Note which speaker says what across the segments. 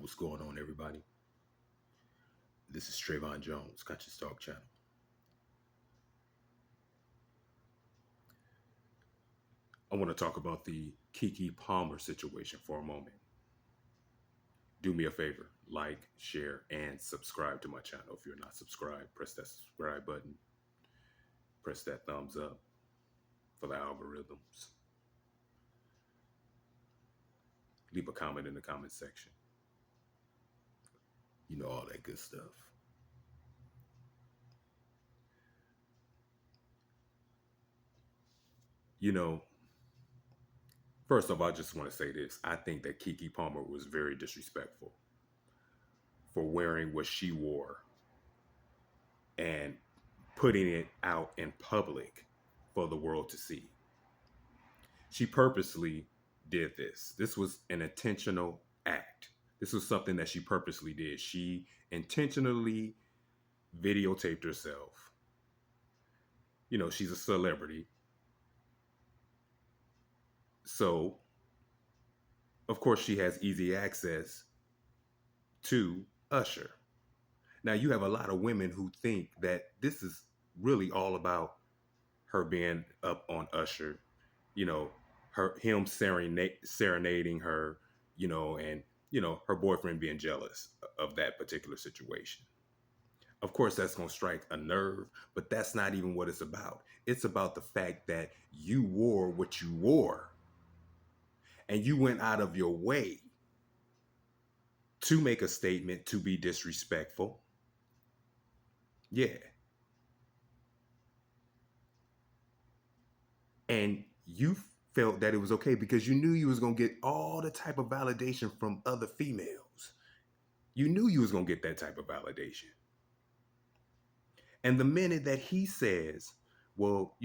Speaker 1: What's going on, everybody? This is Trayvon Jones, Conscious Talk Channel. I want to talk about the KeKe Palmer situation for a moment. Do me a favor, like, share, and subscribe to my channel. If you're not subscribed, press that subscribe button, press that thumbs up for the algorithms. Leave a comment in the comment section. You know, all that good stuff. You know, first off, I just want to say this. I think that KeKe Palmer was very disrespectful for wearing what she wore and putting it out in public for the world to see. She purposely did this. This was an intentional act. This was something that she purposely did. She intentionally videotaped herself. You know, she's a celebrity. So, of course, she has easy access to Usher. Now, you have a lot of women who think that this is really all about her being up on Usher, you know, him serenading her, and her boyfriend being jealous of that particular situation. Of course, that's going to strike a nerve, but that's not even what it's about. It's about the fact that you wore what you wore and you went out of your way to make a statement to be disrespectful. Yeah. And you felt that it was okay because you knew you was going to get all the type of validation from other females. You knew you was going to get that type of validation. And the minute that he says, well,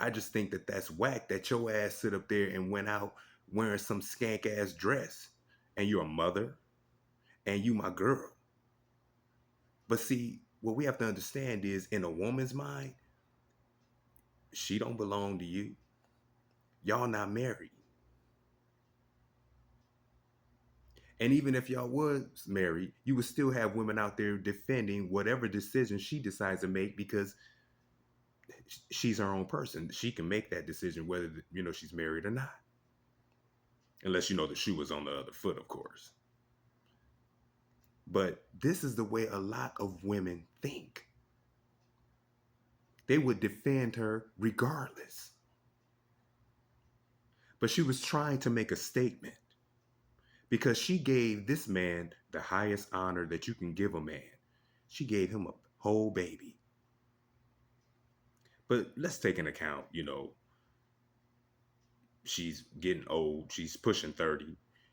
Speaker 1: I just think that that's whack that your ass sit up there and went out wearing some skank ass dress and you're a mother and you my girl. But see, what we have to understand is in a woman's mind, she don't belong to you. Y'all not married. And even if y'all was married, you would still have women out there defending whatever decision she decides to make because she's her own person. She can make that decision whether she's married or not. Unless the shoe was on the other foot, of course. But this is the way a lot of women think. They would defend her regardless. But she was trying to make a statement because she gave this man the highest honor that you can give a man. She gave him a whole baby. But let's take into account, she's getting old. She's pushing 30.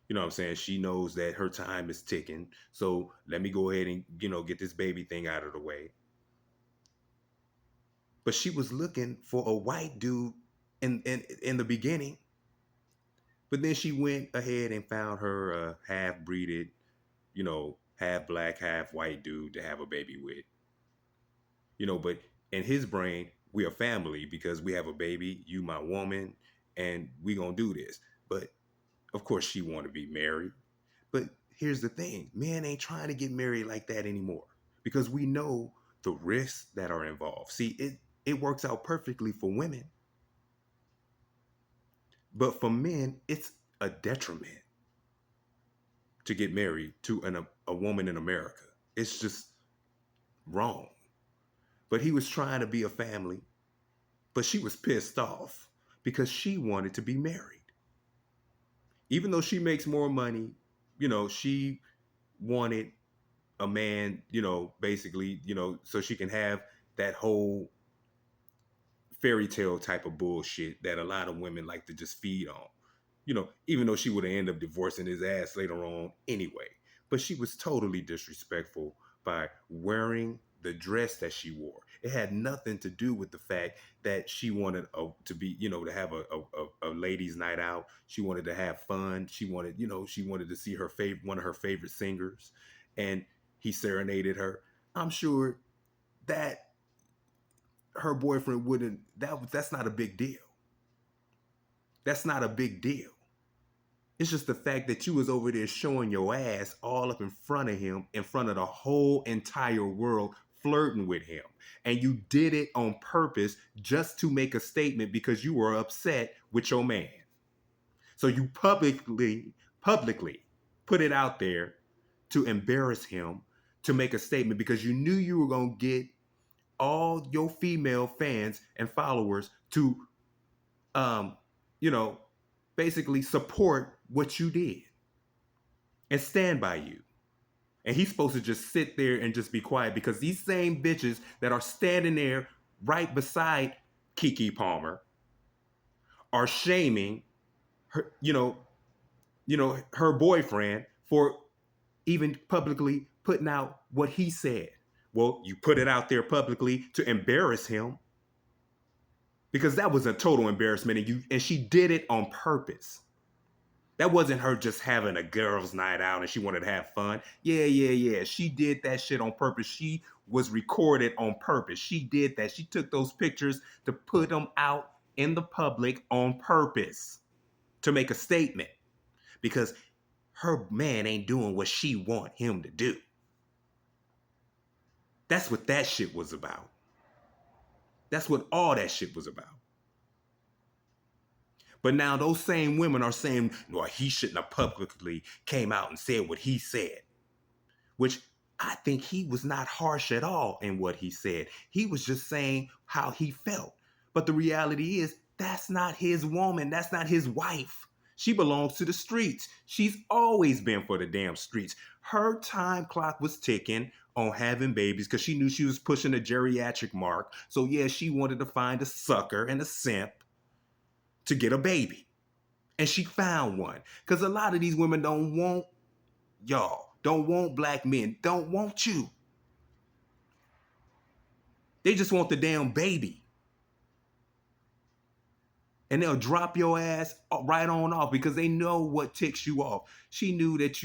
Speaker 1: You know what I'm saying? She knows that her time is ticking. So let me go ahead and, get this baby thing out of the way. But she was looking for a white dude in the beginning. But then she went ahead and found her half-breeded, half black, half white dude to have a baby with. But in his brain, we are family because we have a baby, you my woman, and we gonna do this. But of course she want to be married. But here's the thing, men ain't trying to get married like that anymore because we know the risks that are involved. See, it works out perfectly for women. But for men, it's a detriment to get married to a woman in America. It's just wrong. But he was trying to be a family, but she was pissed off because she wanted to be married. Even though she makes more money, she wanted a man, basically, so she can have that whole fairy tale type of bullshit that a lot of women like to just feed on. Even though she would have ended up divorcing his ass later on anyway. But she was totally disrespectful by wearing the dress that she wore. It had nothing to do with the fact that she wanted to be, to have a ladies' night out. She wanted to have fun. She wanted to see one of her favorite singers, and he serenaded her. I'm sure that her boyfriend that's not a big deal. That's not a big deal. It's just the fact that you was over there showing your ass all up in front of him, in front of the whole entire world, flirting with him. And you did it on purpose just to make a statement because you were upset with your man. So you publicly put it out there to embarrass him, to make a statement because you knew you were going to get all your female fans and followers to um, you know, basically support what you did and stand by you. And he's supposed to just sit there and just be quiet because these same bitches that are standing there right beside KeKe Palmer are shaming her, her boyfriend for even publicly putting out what he said. Well, you put it out there publicly to embarrass him because that was a total embarrassment, and she did it on purpose. That wasn't her just having a girls' night out and she wanted to have fun. Yeah. She did that shit on purpose. She was recorded on purpose. She did that. She took those pictures to put them out in the public on purpose to make a statement because her man ain't doing what she want him to do. That's what that shit was about. That's what all that shit was about. But now those same women are saying, well, he shouldn't have publicly came out and said what he said, which I think he was not harsh at all in what he said. He was just saying how he felt. But the reality is, that's not his woman. That's not his wife. She belongs to the streets. She's always been for the damn streets. Her time clock was ticking on having babies because she knew she was pushing a geriatric mark. So yeah, she wanted to find a sucker and a simp to get a baby. And she found one. Because a lot of these women don't want y'all, don't want black men, don't want you. They just want the damn baby. And they'll drop your ass right on off because they know what ticks you off. She knew that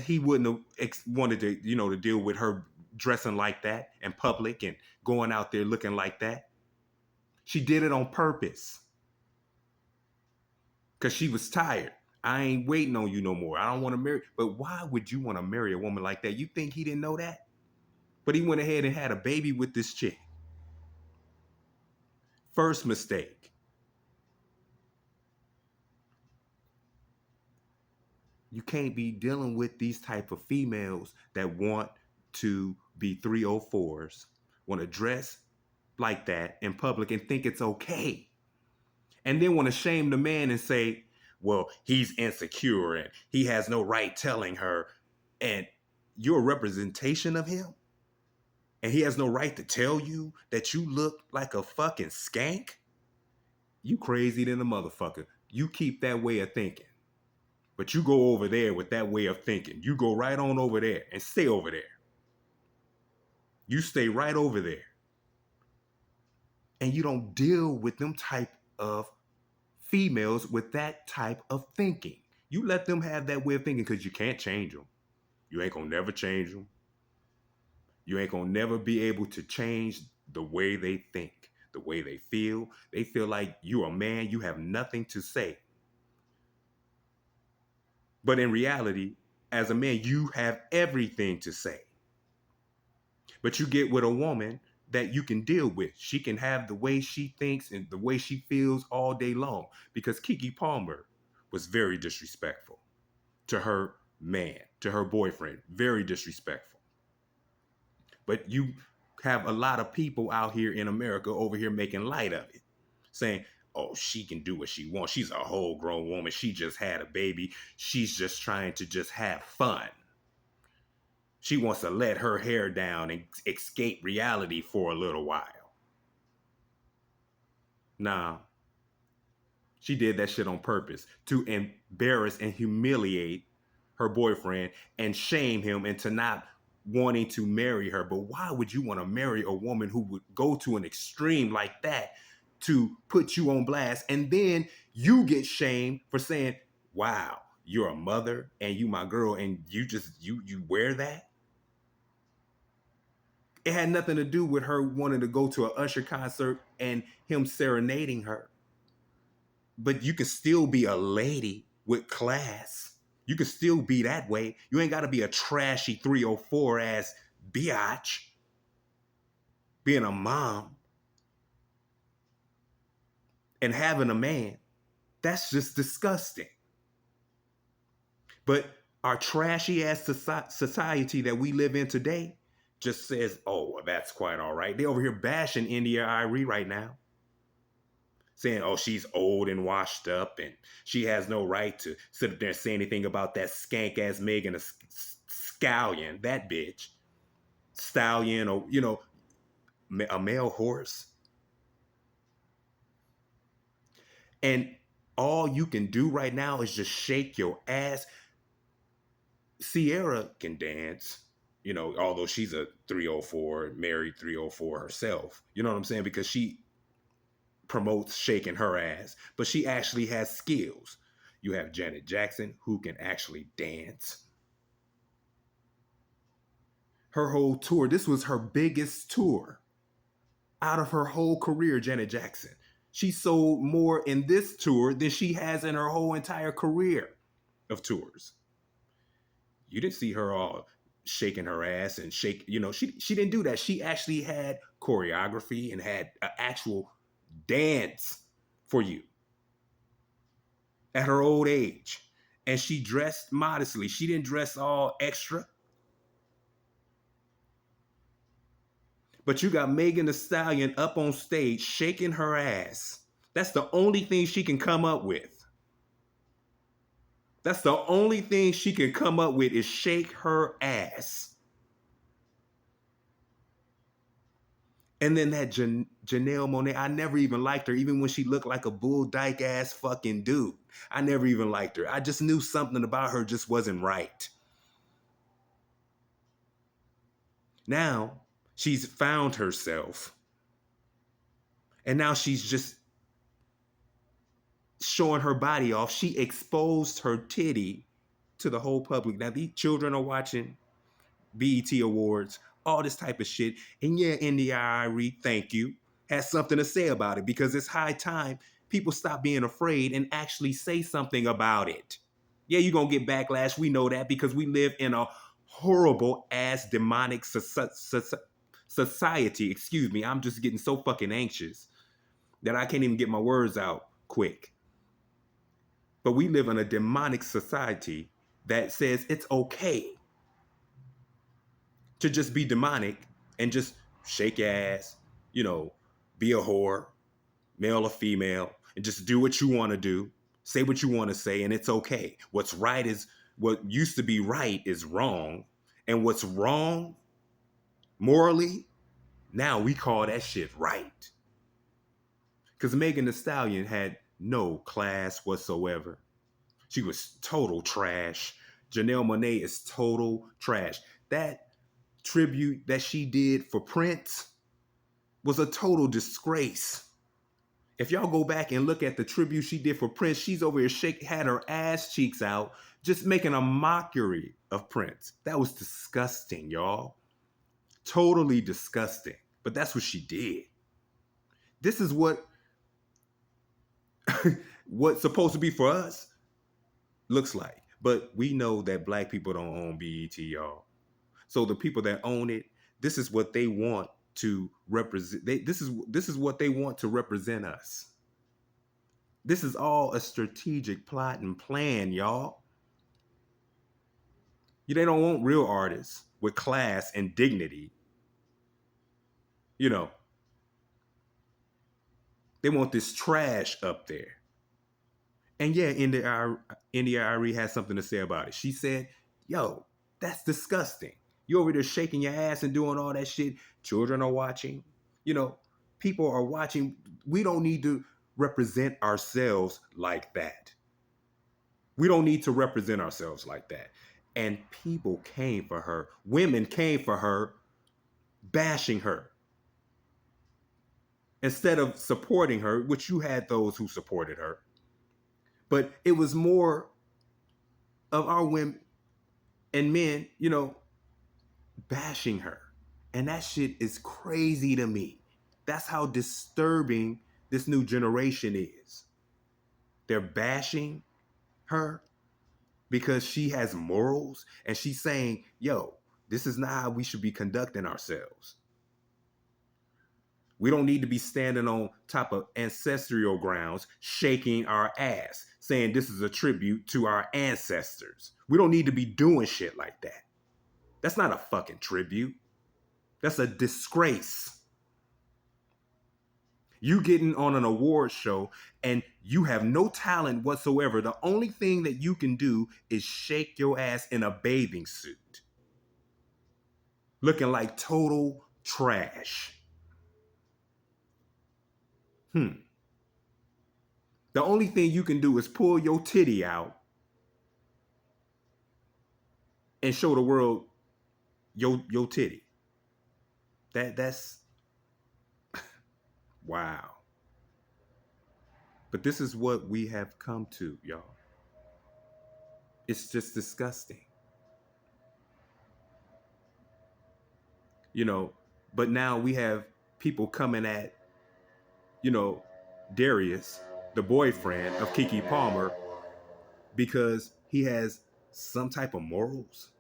Speaker 1: he wouldn't have wanted to, to deal with her dressing like that in public and going out there looking like that. She did it on purpose. Because she was tired. I ain't waiting on you no more. I don't want to marry. But why would you want to marry a woman like that? You think he didn't know that? But he went ahead and had a baby with this chick. First mistake. You can't be dealing with these type of females that want to be 304s, want to dress like that in public and think it's okay. And then want to shame the man and say, well, he's insecure and he has no right telling her. And you're a representation of him. And he has no right to tell you that you look like a fucking skank. You crazy than a motherfucker. You keep that way of thinking. But you go over there with that way of thinking. You go right on over there and stay over there. You stay right over there. And you don't deal with them type of females with that type of thinking. You let them have that way of thinking because you can't change them. You ain't gonna never change them. You ain't gonna never be able to change the way they think, the way they feel. They feel like you're a man, you have nothing to say. But in reality, as a man, you have everything to say. But you get with a woman that you can deal with. She can have the way she thinks and the way she feels all day long. Because KeKe Palmer was very disrespectful to her man, to her boyfriend. Very disrespectful. But you have a lot of people out here in America over here making light of it. Saying, oh, she can do what she wants. She's a whole grown woman. She just had a baby. She's just trying to just have fun. She wants to let her hair down and escape reality for a little while. Nah, she did that shit on purpose to embarrass and humiliate her boyfriend and shame him into not wanting to marry her. But why would you want to marry a woman who would go to an extreme like that to put you on blast? And then you get shamed for saying, wow, you're a mother and you my girl and you wear that? It had nothing to do with her wanting to go to an Usher concert and him serenading her. but you can still be a lady with class. You can still be that way. You ain't got to be a trashy 304 ass biatch being a mom and having a man. That's just disgusting. But our trashy ass society that we live in today just says, oh, well, that's quite all right. They over here bashing India Irie right now, saying, oh, she's old and washed up and she has no right to sit up there and say anything about that skank ass Megan a scallion, that bitch. Stallion, or, a male horse. And all you can do right now is just shake your ass. Sierra can dance, although she's a 304, married 304 herself. You know what I'm saying? Because she promotes shaking her ass, but she actually has skills. You have Janet Jackson, who can actually dance. Her whole tour, this was her biggest tour out of her whole career, Janet Jackson. She sold more in this tour than she has in her whole entire career of tours. You didn't see her all shaking her ass and she didn't do that. She actually had choreography and had an actual dance for you at her old age. And she dressed modestly. She didn't dress all extra. But you got Megan Thee Stallion up on stage shaking her ass. That's the only thing she can come up with. That's the only thing she can come up with is shake her ass. And then that Janelle Monáe, I never even liked her, even when she looked like a bull dyke ass fucking dude. I never even liked her. I just knew something about her just wasn't right. Now she's found herself. And now she's just showing her body off. She exposed her titty to the whole public. Now these children are watching BET Awards, all this type of shit. And yeah, India Irie, thank you, has something to say about it because it's high time people stop being afraid and actually say something about it. Yeah, you're going to get backlash. We know that because we live in a horrible ass demonic society. Excuse me. I'm just getting so fucking anxious that I can't even get my words out quick. But we live in a demonic society that says it's okay to just be demonic and just shake your ass, be a whore, male or female, and just do what you want to do, say what you want to say, and it's okay. What's right is what used to be right is wrong, and what's wrong morally, now we call that shit right. Because Megan Thee Stallion had no class whatsoever. She was total trash. Janelle Monáe is total trash. That tribute that she did for Prince was a total disgrace. If y'all go back and look at the tribute she did for Prince, she's over here had her ass cheeks out, just making a mockery of Prince. That was disgusting, y'all. Totally disgusting. But that's what she did. This is what what's supposed to be for us looks like. But we know that black people don't own BET, y'all. So the people that own it, this is what they want to represent. This is what they want to represent us. This is all a strategic plot and plan, y'all. They don't want real artists with class and dignity. They want this trash up there. And yeah, India Irie has something to say about it. She said, yo, that's disgusting. You over there shaking your ass and doing all that shit. Children are watching. People are watching. We don't need to represent ourselves like that. We don't need to represent ourselves like that. And people came for her. Women came for her, bashing her. Instead of supporting her, which you had those who supported her. But it was more of our women and men, bashing her. And that shit is crazy to me. That's how disturbing this new generation is. They're bashing her because she has morals and she's saying, yo, this is not how we should be conducting ourselves. We don't need to be standing on top of ancestral grounds, shaking our ass, saying this is a tribute to our ancestors. We don't need to be doing shit like that. That's not a fucking tribute. That's a disgrace. You getting on an award show and you have no talent whatsoever. The only thing that you can do is shake your ass in a bathing suit, looking like total trash. The only thing you can do is pull your titty out and show the world your titty. That's wow. But this is what we have come to, y'all. It's just disgusting. You know, but now we have people coming at, you know, Darius, the boyfriend of KeKe Palmer, because he has some type of morals.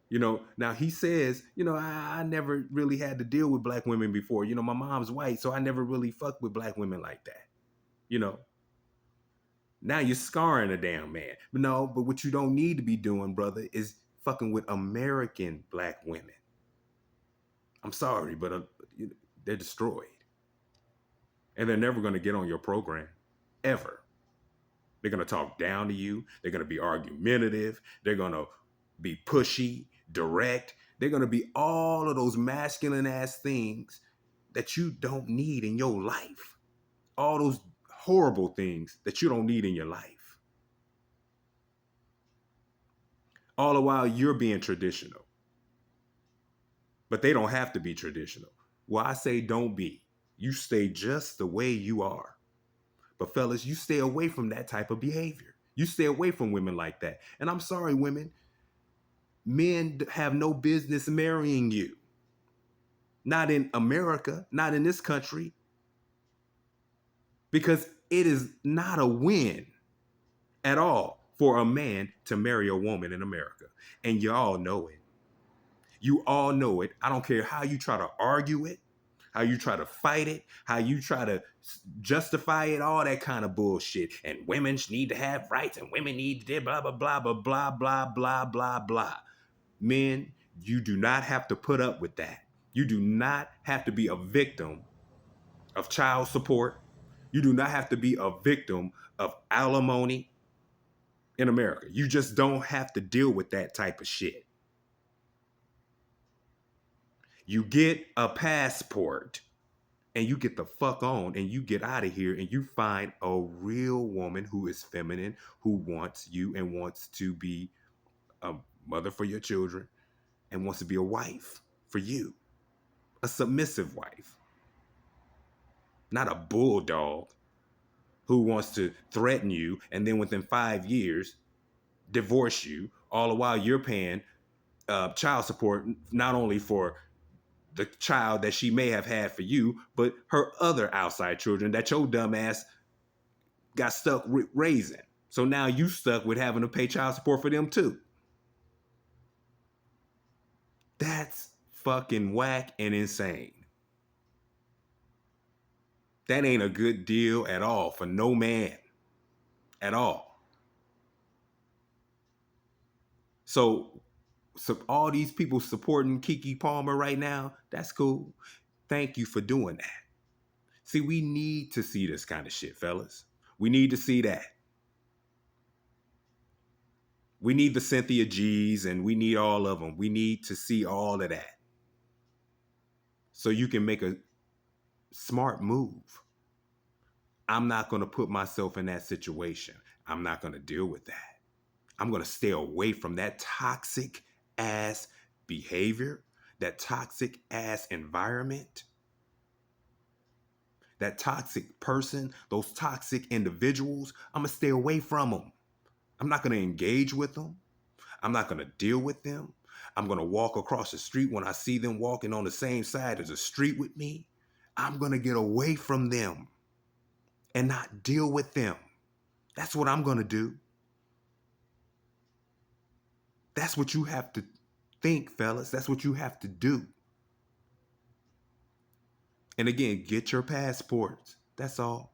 Speaker 1: You know, now he says, you know, I never really had to deal with black women before. You know, my mom's white, so I never really fucked with black women like that. You know, now you're scarring a damn man. But no, but what you don't need to be doing, brother, is fucking with American black women. I'm sorry, but they're destroyed. And they're never going to get on your program, ever. They're going to talk down to you. They're going to be argumentative. They're going to be pushy, direct. They're going to be all of those masculine ass things that you don't need in your life. All those horrible things that you don't need in your life. All the while you're being traditional. But they don't have to be traditional. Well, I say don't be. You stay just the way you are. But fellas, you stay away from that type of behavior. You stay away from women like that. And I'm sorry, women, men have no business marrying you. Not in America, not in this country. Because it is not a win at all for a man to marry a woman in America. And you all know it. You all know it. I don't care how you try to argue it, how you try to fight it, how you try to justify it, all that kind of bullshit. And women need to have rights and women need to blah, blah, blah, blah, blah, blah, blah, blah, blah. Men, you do not have to put up with that. You do not have to be a victim of child support. You do not have to be a victim of alimony in America. You just don't have to deal with that type of shit. You get a passport and you get the fuck on and you get out of here and you find a real woman who is feminine, who wants you and wants to be a mother for your children and wants to be a wife for you, a submissive wife, not a bulldog who wants to threaten you and then within 5 years divorce you, all the while you're paying child support not only for the child that she may have had for you, but her other outside children that your dumb ass got stuck raising. So now you stuck with having to pay child support for them too. That's fucking whack and insane. That ain't a good deal at all for no man at all. So all these people supporting KeKe Palmer right now, that's cool. Thank you for doing that. See, we need to see this kind of shit, fellas. We need to see that. We need the Cynthia G's and we need all of them. We need to see all of that. So you can make a smart move. I'm not going to put myself in that situation. I'm not going to deal with that. I'm going to stay away from that toxic ass behavior, that toxic ass environment, that toxic person, those toxic individuals. I'm going to stay away from them. I'm not going to engage with them. I'm not going to deal with them. I'm going to walk across the street when I see them walking on the same side as the street with me. I'm going to get away from them. and not deal with them. That's what I'm going to do. That's what you have to think, fellas. That's what you have to do. And again, get your passports. That's all.